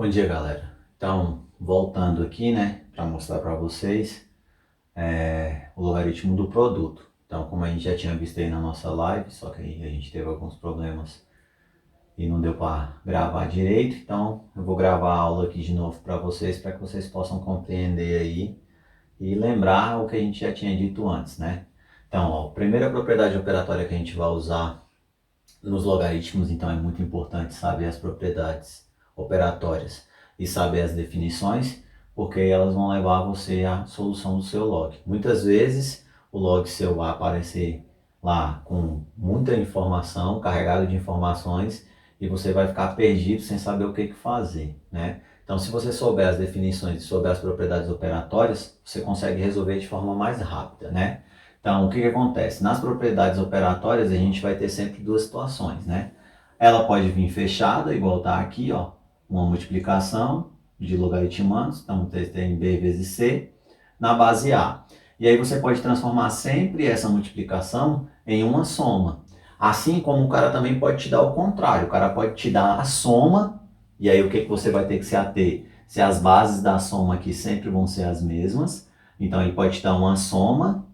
Bom dia, galera. Então, voltando aqui, né, para mostrar para vocês o logaritmo do produto. Então, como a gente já tinha visto aí na nossa live, só que aí a gente teve alguns problemas e não deu para gravar direito, então eu vou gravar a aula aqui de novo para que vocês possam compreender aí e lembrar o que a gente já tinha dito antes, né? Então, ó, a primeira propriedade operatória que a gente vai usar nos logaritmos, então é muito importante saber as propriedades operatórias e saber as definições, porque elas vão levar você à solução do seu log. Muitas vezes o log seu vai aparecer lá com muita informação, carregado de informações, e você vai ficar perdido sem saber o que fazer, né? Então, se você souber as definições e souber as propriedades operatórias, você consegue resolver de forma mais rápida, né? Então, o que acontece? Nas propriedades operatórias, a gente vai ter sempre duas situações, né? Ela pode vir fechada, igual está aqui, ó, uma multiplicação de logaritmandos, então tem B vezes C, na base A. E aí você pode transformar sempre essa multiplicação em uma soma. Assim como o cara também pode te dar o contrário, o cara pode te dar a soma, e aí o que você vai ter que se ater? Se as bases da soma aqui sempre vão ser as mesmas, então ele pode te dar uma soma,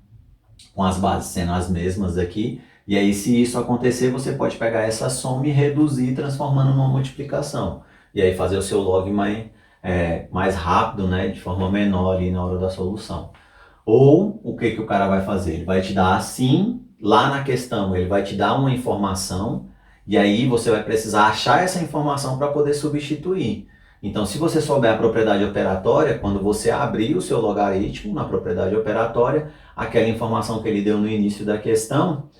com as bases sendo as mesmas aqui, e aí se isso acontecer, você pode pegar essa soma e reduzir, transformando numa multiplicação, e aí fazer o seu log mais rápido, né, de forma menor ali na hora da solução. Ou o que o cara vai fazer? Ele vai te dar assim, lá na questão, ele vai te dar uma informação, e aí você vai precisar achar essa informação para poder substituir. Então, se você souber a propriedade operatória, quando você abrir o seu logaritmo na propriedade operatória, aquela informação que ele deu no início da questão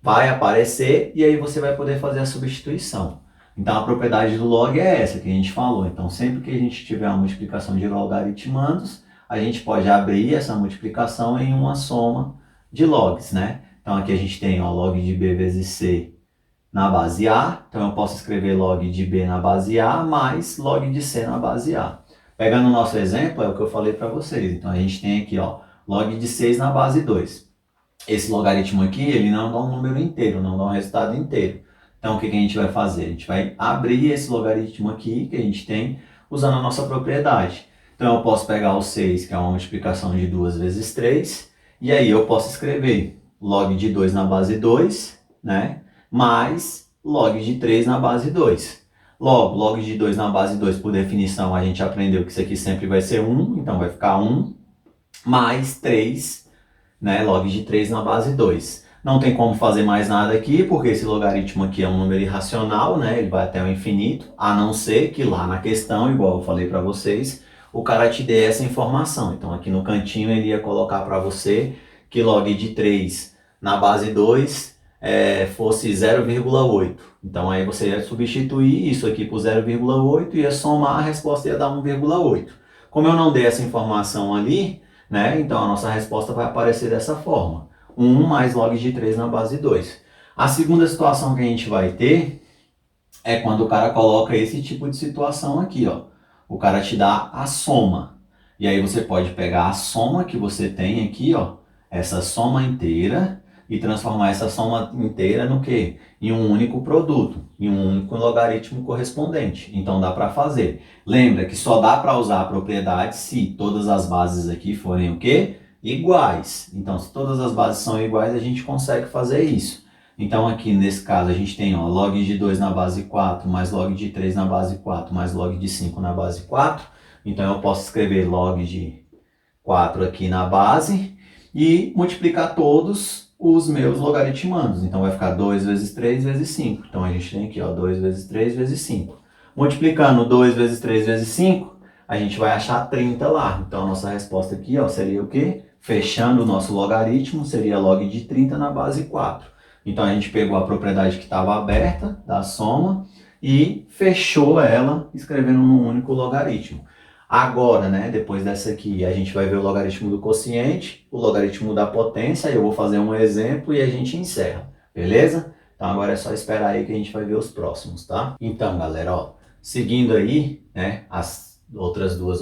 vai aparecer e aí você vai poder fazer a substituição. Então, a propriedade do log é essa que a gente falou. Então, sempre que a gente tiver uma multiplicação de logaritmandos, a gente pode abrir essa multiplicação em uma soma de logs, né? Então, aqui a gente tem o log de B vezes C na base A, então eu posso escrever log de B na base A mais log de C na base A. Pegando o nosso exemplo, é o que eu falei para vocês. Então a gente tem aqui, ó, log de 6 na base 2. Esse logaritmo aqui, ele não dá um número inteiro, não dá um resultado inteiro. Então o que a gente vai fazer? A gente vai abrir esse logaritmo aqui que a gente tem usando a nossa propriedade. Então eu posso pegar o 6, que é uma multiplicação de 2 vezes 3, e aí eu posso escrever log de 2 na base 2, né? Mais log de 3 na base 2. Logo, log de 2 na base 2, por definição, a gente aprendeu que isso aqui sempre vai ser 1, então vai ficar 1, mais 3, né, log de 3 na base 2. Não tem como fazer mais nada aqui, porque esse logaritmo aqui é um número irracional, né, ele vai até o infinito, a não ser que lá na questão, igual eu falei para vocês, o cara te dê essa informação. Então aqui no cantinho ele ia colocar para você que log de 3 na base 2 fosse 0,8. Então aí você ia substituir isso aqui por 0,8, ia somar, a resposta ia dar 1,8. Como eu não dei essa informação ali, né, então a nossa resposta vai aparecer dessa forma. 1 mais log de 3 na base 2. A segunda situação que a gente vai ter é quando o cara coloca esse tipo de situação aqui, ó. O cara te dá a soma. E aí você pode pegar a soma que você tem aqui, ó, essa soma inteira, e transformar essa soma inteira no quê? Em um único produto, em um único logaritmo correspondente. Então dá para fazer. Lembra que só dá para usar a propriedade se todas as bases aqui forem o quê? Iguais. Então, se todas as bases são iguais, a gente consegue fazer isso. Então, aqui nesse caso, a gente tem, ó, log de 2 na base 4, mais log de 3 na base 4, mais log de 5 na base 4. Então, eu posso escrever log de 4 aqui na base e multiplicar todos os meus logaritmandos. Então, vai ficar 2 vezes 3 vezes 5. Então, a gente tem aqui, ó, 2 vezes 3 vezes 5. Multiplicando 2 vezes 3 vezes 5, a gente vai achar 30 lá. Então, a nossa resposta aqui, ó, seria o quê? Fechando o nosso logaritmo, seria log de 30 na base 4. Então, a gente pegou a propriedade que estava aberta da soma e fechou ela escrevendo num único logaritmo. Agora, né, depois dessa aqui, a gente vai ver o logaritmo do quociente, o logaritmo da potência, eu vou fazer um exemplo e a gente encerra, beleza? Então agora é só esperar aí que a gente vai ver os próximos, tá? Então, galera, ó, seguindo aí, né, as outras duas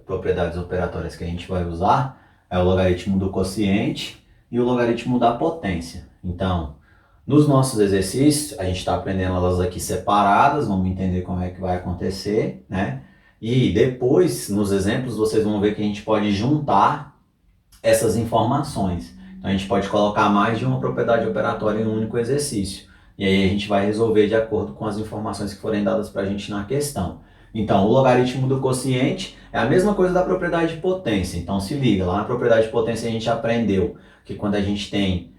propriedades operatórias que a gente vai usar, é o logaritmo do quociente e o logaritmo da potência. Então, nos nossos exercícios, a gente está aprendendo elas aqui separadas, vamos entender como é que vai acontecer, né? E depois, nos exemplos, vocês vão ver que a gente pode juntar essas informações. Então a gente pode colocar mais de uma propriedade operatória em um único exercício. E aí a gente vai resolver de acordo com as informações que forem dadas para a gente na questão. Então, o logaritmo do quociente é a mesma coisa da propriedade de potência. Então, se liga, lá na propriedade de potência a gente aprendeu que quando a gente tem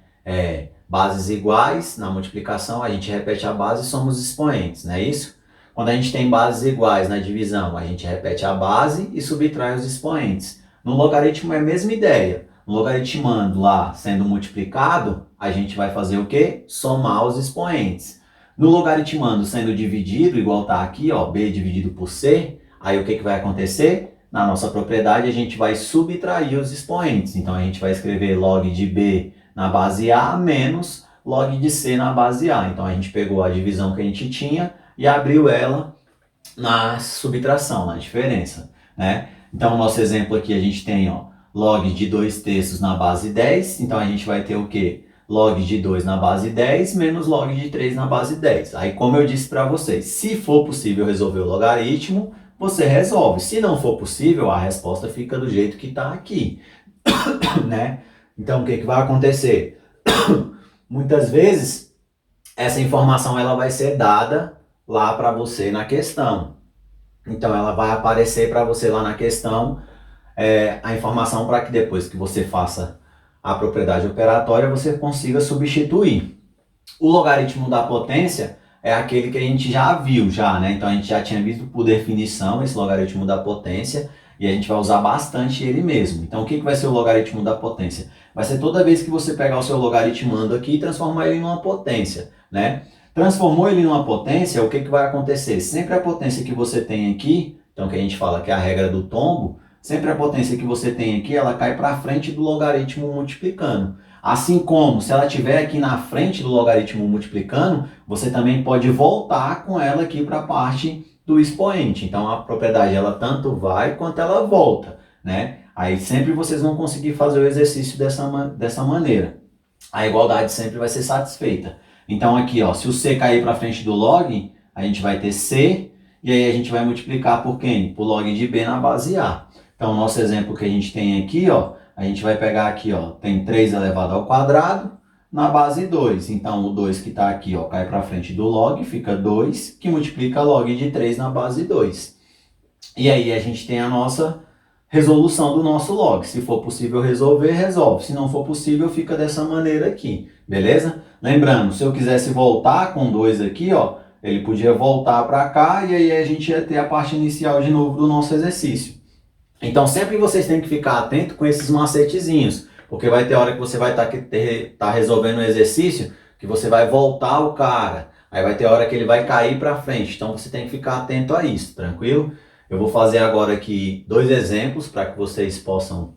bases iguais na multiplicação, a gente repete a base e somos expoentes, não é isso? Quando a gente tem bases iguais na divisão, a gente repete a base e subtrai os expoentes. No logaritmo é a mesma ideia. No logaritmando lá sendo multiplicado, a gente vai fazer o quê? Somar os expoentes. No logaritmando sendo dividido, igual está aqui, ó, b dividido por c, aí o que vai acontecer? Na nossa propriedade, a gente vai subtrair os expoentes. Então, a gente vai escrever log de b na base a menos log de c na base a. Então, a gente pegou a divisão que a gente tinha e abriu ela na subtração, na diferença, né? Então, o nosso exemplo aqui, a gente tem, ó, log de 2/3 na base 10. Então, a gente vai ter o quê? Log de 2 na base 10 menos log de 3 na base 10. Aí, como eu disse para vocês, se for possível resolver o logaritmo, você resolve. Se não for possível, a resposta fica do jeito que está aqui, né? Então, o que vai acontecer? Muitas vezes, essa informação ela vai ser dada lá para você na questão. Então, ela vai aparecer para você lá na questão a informação para que depois que você faça a propriedade operatória, você consiga substituir. O logaritmo da potência é aquele que a gente já viu, né? Então, a gente já tinha visto por definição esse logaritmo da potência e a gente vai usar bastante ele mesmo. Então, o que vai ser o logaritmo da potência? Vai ser toda vez que você pegar o seu logaritmando aqui e transformar ele numa potência, né? Transformou ele numa potência, o que vai acontecer? Sempre a potência que você tem aqui, então que a gente fala que é a regra do tombo, sempre a potência que você tem aqui, ela cai para frente do logaritmo multiplicando. Assim como, se ela estiver aqui na frente do logaritmo multiplicando, você também pode voltar com ela aqui para a parte do expoente. Então, a propriedade, ela tanto vai quanto ela volta, né? Aí sempre vocês vão conseguir fazer o exercício dessa maneira. A igualdade sempre vai ser satisfeita. Então, aqui, ó, se o c cair para frente do log, a gente vai ter c, e aí a gente vai multiplicar por quem? Por log de b na base a. Então, o nosso exemplo que a gente tem aqui, ó, a gente vai pegar aqui, ó, tem 3 elevado ao quadrado na base 2. Então, o 2 que está aqui, ó, cai para frente do log, fica 2, que multiplica log de 3 na base 2. E aí a gente tem a nossa resolução do nosso log. Se for possível resolver, resolve. Se não for possível, fica dessa maneira aqui, beleza? Lembrando, se eu quisesse voltar com 2 aqui, ó, ele podia voltar para cá e aí a gente ia ter a parte inicial de novo do nosso exercício. Então, sempre vocês têm que ficar atento com esses macetezinhos, porque vai ter hora que você vai estar resolvendo um exercício que você vai voltar o cara, aí vai ter hora que ele vai cair para frente, então você tem que ficar atento a isso, tranquilo? Eu vou fazer agora aqui 2 exemplos para que vocês possam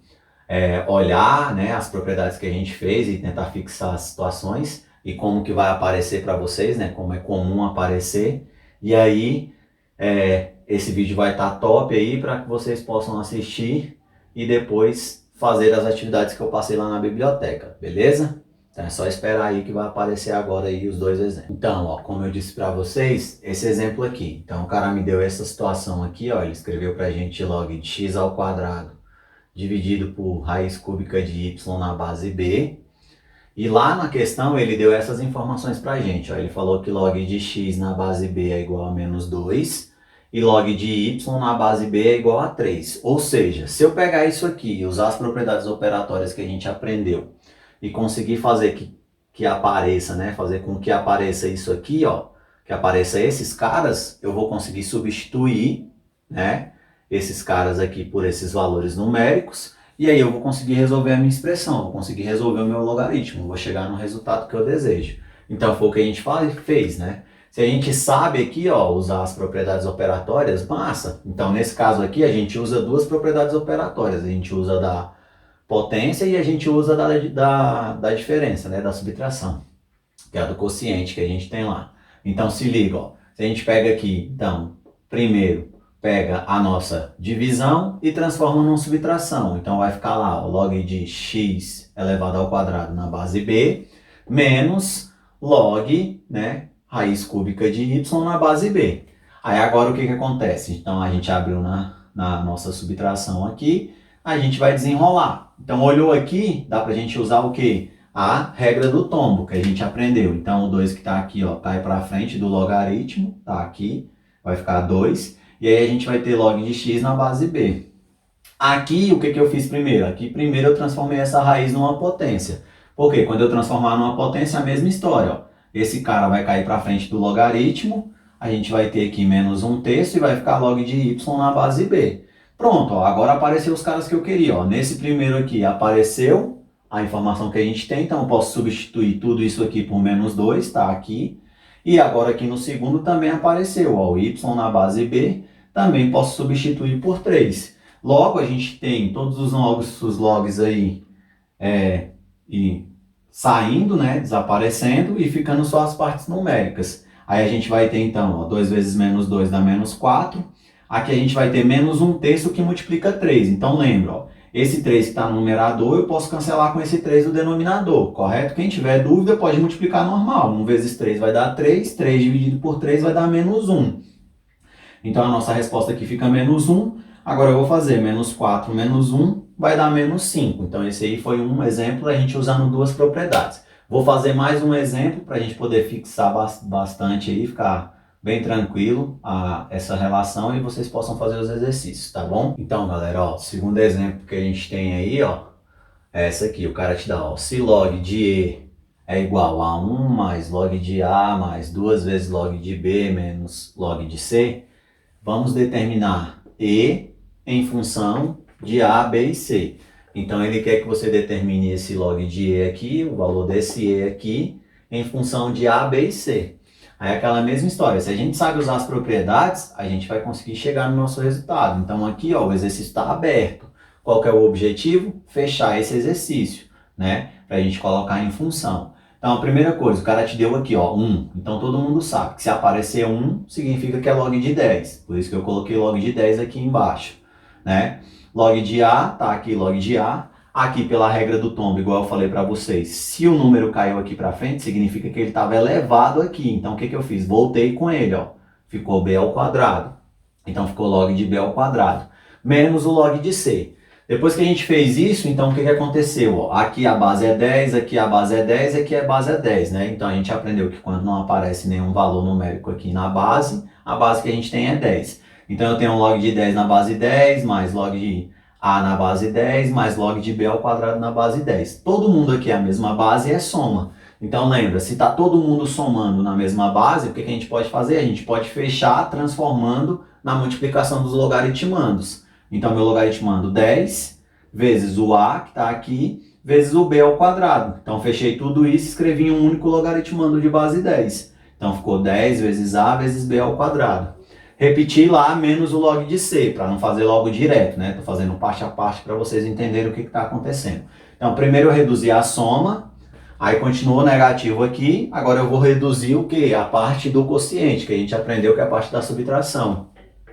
olhar, né, as propriedades que a gente fez e tentar fixar as situações e como que vai aparecer para vocês, né, como é comum aparecer, e aí esse vídeo vai estar top aí para que vocês possam assistir e depois fazer as atividades que eu passei lá na biblioteca, beleza? Então é só esperar aí que vai aparecer agora aí os 2 exemplos. Então, ó, como eu disse para vocês, esse exemplo aqui. Então o cara me deu essa situação aqui, ó, ele escreveu para a gente log de x ao quadrado dividido por raiz cúbica de y na base b. E lá na questão ele deu essas informações para a gente, ó, ele falou que log de x na base b é igual a menos 2. E log de y na base b é igual a 3. Ou seja, se eu pegar isso aqui e usar as propriedades operatórias que a gente aprendeu e conseguir fazer que apareça, né? Fazer com que apareça isso aqui, ó, que apareça esses caras, eu vou conseguir substituir, né, esses caras aqui por esses valores numéricos e aí eu vou conseguir resolver a minha expressão, vou conseguir resolver o meu logaritmo, vou chegar no resultado que eu desejo. Então foi o que a gente fez, né? Se a gente sabe aqui, ó, usar as propriedades operatórias, massa. Então, nesse caso aqui, a gente usa 2 propriedades operatórias. A gente usa da potência e a gente usa da diferença, né, da subtração, que é a do quociente que a gente tem lá. Então, se liga, ó, se a gente pega aqui, então, primeiro, pega a nossa divisão e transforma numa subtração. Então, vai ficar lá, ó, log de x elevado ao quadrado na base b, menos log, né, raiz cúbica de y na base b. Aí agora o que que acontece? Então a gente abriu na nossa subtração aqui, a gente vai desenrolar. Então olhou aqui, dá pra gente usar o quê? A regra do tombo, que a gente aprendeu. Então o 2 que está aqui, ó, cai para frente do logaritmo, tá aqui, vai ficar 2. E aí a gente vai ter log de x na base b. Aqui, o que que eu fiz primeiro? Aqui primeiro eu transformei essa raiz numa potência. Por quê? Quando eu transformar numa potência, é a mesma história, ó. Esse cara vai cair para frente do logaritmo, a gente vai ter aqui menos 1/3 e vai ficar log de y na base b. Pronto, ó, agora apareceu os caras que eu queria. Ó. Nesse primeiro aqui apareceu a informação que a gente tem, então eu posso substituir tudo isso aqui por menos 2, tá aqui. E agora aqui no segundo também apareceu, ó, o y na base b, também posso substituir por 3. Logo a gente tem todos os logs aí e saindo, né, desaparecendo e ficando só as partes numéricas. Aí a gente vai ter então, ó, 2 vezes menos 2 dá menos 4. Aqui a gente vai ter menos 1/3 que multiplica 3. Então lembra, ó, esse 3 que está no numerador eu posso cancelar com esse 3 do denominador, correto? Quem tiver dúvida pode multiplicar normal. 1 vezes 3 vai dar 3, 3 dividido por 3 vai dar menos 1. Então a nossa resposta aqui fica menos 1. Agora eu vou fazer menos 4 menos 1 vai dar menos 5. Então esse aí foi um exemplo, a gente usando duas propriedades. Vou fazer mais um exemplo para a gente poder fixar bastante aí, ficar bem tranquilo essa relação e vocês possam fazer os exercícios, tá bom? Então galera, ó, segundo exemplo que a gente tem aí, ó, é essa aqui. O cara te dá, ó, se log de E é igual a 1 mais log de A mais 2 vezes log de B menos log de C, vamos determinar E em função de A, B e C. Então ele quer que você determine esse log de E aqui, o valor desse E aqui, em função de A, B e C. Aí é aquela mesma história, se a gente sabe usar as propriedades, a gente vai conseguir chegar no nosso resultado. Então aqui, ó, o exercício está aberto. Qual que é o objetivo? Fechar esse exercício, né? Para a gente colocar em função. Então a primeira coisa, o cara te deu aqui, ó, 1. Então todo mundo sabe que se aparecer 1, significa que é log de 10. Por isso que eu coloquei log de 10 aqui embaixo, né? Log de A, tá aqui log de A. Aqui pela regra do tombo, igual eu falei para vocês, se o número caiu aqui para frente, significa que ele estava elevado aqui. Então o que que eu fiz? Voltei com ele, ó. Ficou B ao quadrado. Então ficou log de B ao quadrado. Menos o log de C. Depois que a gente fez isso, então o que que aconteceu? Ó, aqui a base é 10, aqui a base é 10, aqui a base é 10, né? Então a gente aprendeu que quando não aparece nenhum valor numérico aqui na base, a base que a gente tem é 10. Então eu tenho um log de 10 na base 10, mais log de A na base 10, mais log de B ao quadrado na base 10. Todo mundo aqui é a mesma base e é soma. Então lembra, se está todo mundo somando na mesma base, o que que a gente pode fazer? A gente pode fechar transformando na multiplicação dos logaritmandos. Então meu logaritmando 10 vezes o A, que está aqui, vezes o B ao quadrado. Então fechei tudo isso e escrevi um único logaritmando de base 10. Então ficou 10 vezes A vezes B ao quadrado. Repetir lá menos o log de C, para não fazer logo direto, né? Estou fazendo parte a parte para vocês entenderem o que está acontecendo. Então, primeiro eu reduzi a soma, aí continuou negativo aqui, agora eu vou reduzir o quê? A parte do quociente, que a gente aprendeu que é a parte da subtração.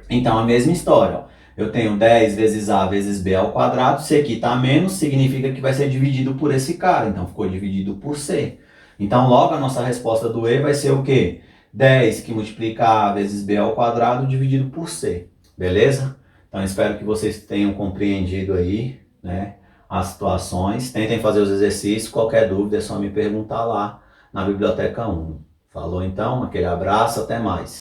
Então, a mesma história, ó. Eu tenho 10 vezes A vezes B ao quadrado, C aqui está menos, significa que vai ser dividido por esse cara, então ficou dividido por C. Então, logo a nossa resposta do E vai ser o quê? 10 que multiplica A vezes B ao quadrado dividido por C, beleza? Então espero que vocês tenham compreendido aí, né, as situações. Tentem fazer os exercícios, qualquer dúvida é só me perguntar lá na Biblioteca 1. Falou então, aquele abraço, até mais.